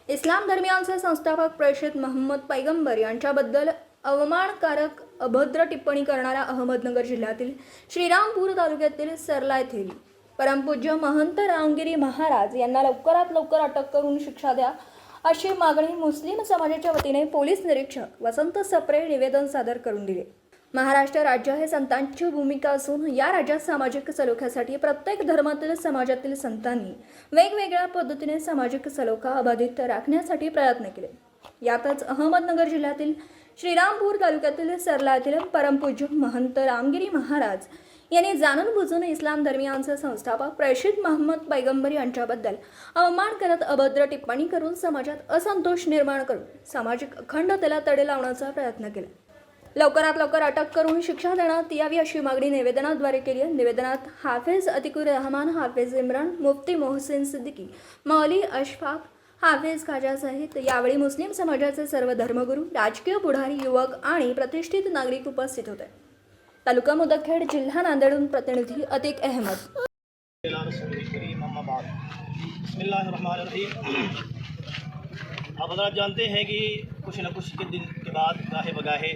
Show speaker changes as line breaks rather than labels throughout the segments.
इस्लाम धर्मियांचे संस्थापक प्रेषित मोहम्मद पैगंबर यांच्याबद्दल अवमानकारक अभद्र टिप्पणी करणारा अहमदनगर जिल्ह्यातील श्रीरामपूर तालुक्यातील सरला येथील परमपूज्य महंत रामगिरी महाराज यांना लवकरात लवकर अटक करून शिक्षा द्या अशी मागणी मुस्लिम समाजाच्या वतीने पोलीस निरीक्षक वसंत सप्रे निवेदन सादर करून दिले। महाराष्ट्र राज्य हे संतांची भूमिका असून या राज्यात सामाजिक सलोख्यासाठी प्रत्येक धर्मातील समाजातील संतांनी वेगवेगळ्या पद्धतीने सामाजिक सलोखा अबाधित राखण्यासाठी प्रयत्न केले। यातच अहमदनगर जिल्ह्यातील श्रीरामपूर तालुक्यातील सरला येथील परमपूज्य महंत रामगिरी महाराज यांनी जाणून बुजून इस्लाम धर्मियांचे संस्थापक प्रेषित मोहम्मद पैगंबर यांच्याबद्दल अवमान करत अभद्र टिप्पणी करून समाजात असंतोष निर्माण करून सामाजिक अखंडतेला तडे लावण्याचा प्रयत्न केला। लवकरात लवकर अटक करून शिक्षा देण्यात यावी अशी मागणी निवेदनाद्वारे केली आहे। निवेदनात हाफिज अतिकुर रहमान, हाफिज इम्रान, मुफ्ती मोहसिन सिद्दीकी, मौली अशफाक, हाफिज खाजा सहित यावेळी मुस्लिम समाजाचे सर्व धर्मगुरू, राजकीय पुढारी, युवक आणि प्रतिष्ठित नागरिक उपस्थित होते। तालुका मुदखेड, जिल्हा नांदेडहून प्रतिनिधी अतिक अहमद।
आप हज़रात जानते हैं कि कुछ न कुछ के दिन के बाद गाहे बगाहे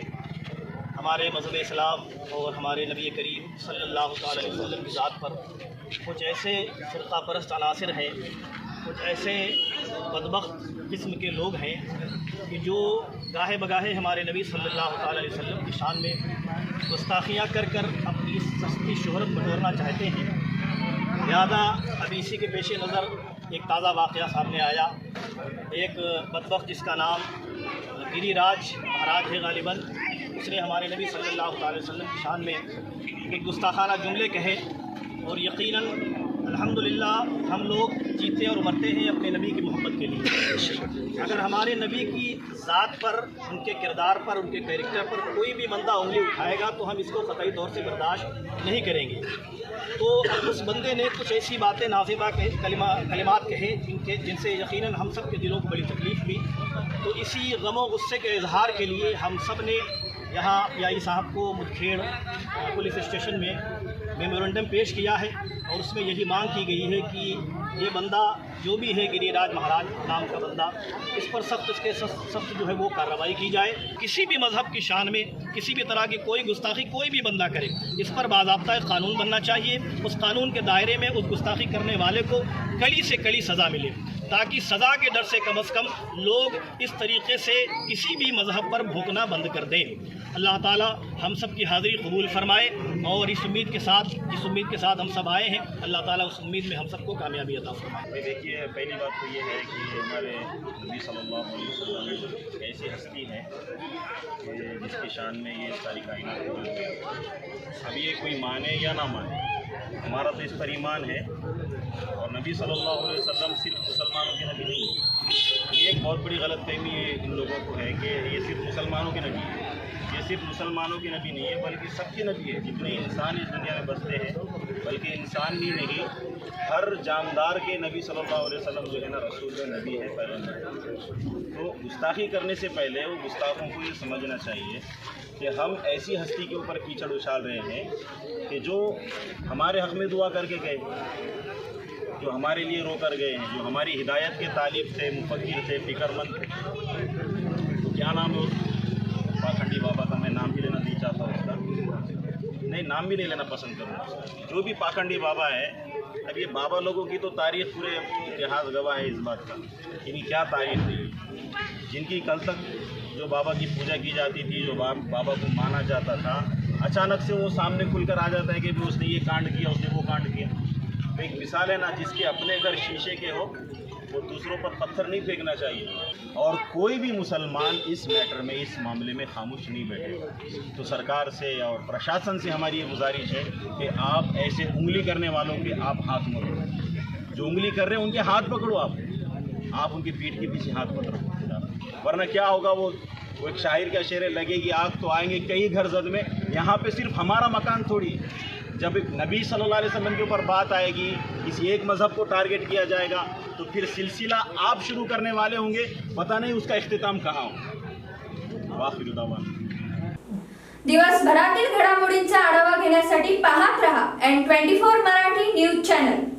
हमारे मज़हब इस्लाम और हमारे नबी करीम सल्लल्लाहु अलैहि वसल्लम की ज़ात पर कुछ ऐसे फ़िरक़ा परस्त अनासिर हैं, कुछ ऐसे बदबख्त किस्म के लोग हैं कि जो गाहे बगाहे हमारे नबी सल्लल्लाहु अलैहि वसल्लम की शान में गुस्ताखियाँ कर कर अपनी सस्ती शोहरत बटोरना चाहते हैं। लिहाजा अभी इसी के पेश नज़र एक ताज़ा वाक़या सामने आया। एक बदबख्त जिसका नाम गिरिराज महाराज है, गालिबन उसने हमारे नबी सल्लल्लाहु अलैहि वसल्लम की शान में एक गुस्ताखाना जुमले कहे और यकीनन अल्हम्दुलिल्लाह हम लोग जीते और मरते हैं अपने नबी की मोहब्बत के लिए। अगर हमारे नबी की ज़ात पर, उनके किरदार पर, उनके कैरेक्टर पर कोई भी बंदा उंगली उठाएगा तो हम इसको क़तई तौर से बर्दाश्त नहीं करेंगे। तो उस बंदे ने कुछ ऐसी बातें नाज़िबा कलिमात कहे जिनसे यकीनन हम सब के दिलों को बड़ी तकलीफ़ हुई। तो इसी गम व गुस्से के इजहार के लिए हम सब ने यहाँ पीआई साहब को मुदखेड़ पुलिस स्टेशन में मेमोरेंडम पेश किया है और उसमें यही मांग की गई है कि ये बंदा जो भी है गिरिराज महाराज नाम का बंदा, इस पर सख्त जो है वो कार्रवाई की जाए। किसी भी मज़हब की शान में किसी भी तरह की कोई गुस्ताखी कोई भी बंदा करे, इस पर बाज़ाब्ता एक कानून बनना चाहिए। उस कानून के दायरे में उस गुस्ताखी करने वाले को कड़ी से कड़ी सज़ा मिले, ताकि सज़ा के डर से कम लोग इस तरीक़े से किसी भी मज़हब पर भोंकना बंद कर दें। अल्लाह ताला हम सब की हाज़िरी कबूल फरमाए और इस उम्मीद के साथ हम सब आए हैं। अल्लाह ताला उस उम्मीद में हम सबको कामयाबी अता फरमाए।
देखिए, पहली बात तो ये है कि हमारे नबी सल्लल्लाहु अलैहि वसल्लम ऐसी हस्ती है कि जिसकी शान में ये सारी कायनात है। अब ये कोई माने या ना माने, हमारा तो इस पर ईमान है। और नबी सल्लल्लाहु अलैहि वसल्लम सिर्फ मुसलमानों के नबी नहीं है। ये एक बहुत बड़ी गलतफहमी इन लोगों को है कि ये सिर्फ मुसलमानों के नबी है। ये सिर्फ मुसलमानों के नबी नहीं है बल्कि सबके नबी है। जितने इंसान इस दुनिया में बसते हैं, बल्कि इंसान ही नहीं, हर जानदार के नबी सल्लल्लाहु अलैहि वसल्लम जो है ना रसूल नबी है, पैगंबर है। तो गुस्ताखी करने से पहले वो गुस्ताखों को ये समझना चाहिए कि हम ऐसी हस्ती के ऊपर कीचड़ उछाल रहे हैं कि जो हमारे हक़ में दुआ करके गए, जो हमारे लिए रो कर गए हैं, जो हमारी हिदायत के तालिब थे, मुफक्किर थे, फ़िक्रमंद थे। तो क्या नाम है उस पाखंडी बाबा का? मैं नाम भी लेना नहीं चाहता उसका, नहीं नाम भी नहीं लेना पसंद करूँगा। जो भी पाखंडी बाबा है, अब ये बाबा लोगों की तो तारीख़ पूरे इतिहास गवाह है इस बात का, इनकी क्या तारीख़ थी। जिनकी कल तक जो बाबा की पूजा की जाती थी, जो बाबा को माना जाता था, अचानक से वो सामने खुलकर आ जाता है कि भी उसने ये कांड किया, उसने वो कांड किया। तो एक मिसाल है ना, जिसके अपने घर शीशे के हो वो दूसरों पर पत्थर नहीं फेंकना चाहिए। और कोई भी मुसलमान इस मैटर में, इस मामले में खामोश नहीं बैठेगा। तो सरकार से और प्रशासन से हमारी ये गुजारिश है कि आप ऐसे उंगली करने वालों के आप हाथ मत पकड़ो। जो उंगली कर रहे हैं उनके हाथ पकड़ो, आप उनकी पीठ के पीछे हाथ मत रखो, वरना क्या होगा, वो एक शायर का शेर है, लगेगी आग तो आएंगे कई घर जद में। यहाँ पे सिर्फ हमारा मकान थोड़ी है। जब एक नबी सल्लल्लाहु अलैहि वसल्लम के ऊपर बात आएगी, किसी एक मज़हब को टारगेट किया जाएगा, तो फिर सिलसिला आप शुरू करने वाले होंगे, पता नहीं उसका इख्तिताम कहाँ हो। वाखिर दावाना।
दिवसभरातील घडामोडींचा आढावा घेण्यासाठी पाहत रहा N24 मराठी न्यूज चॅनल।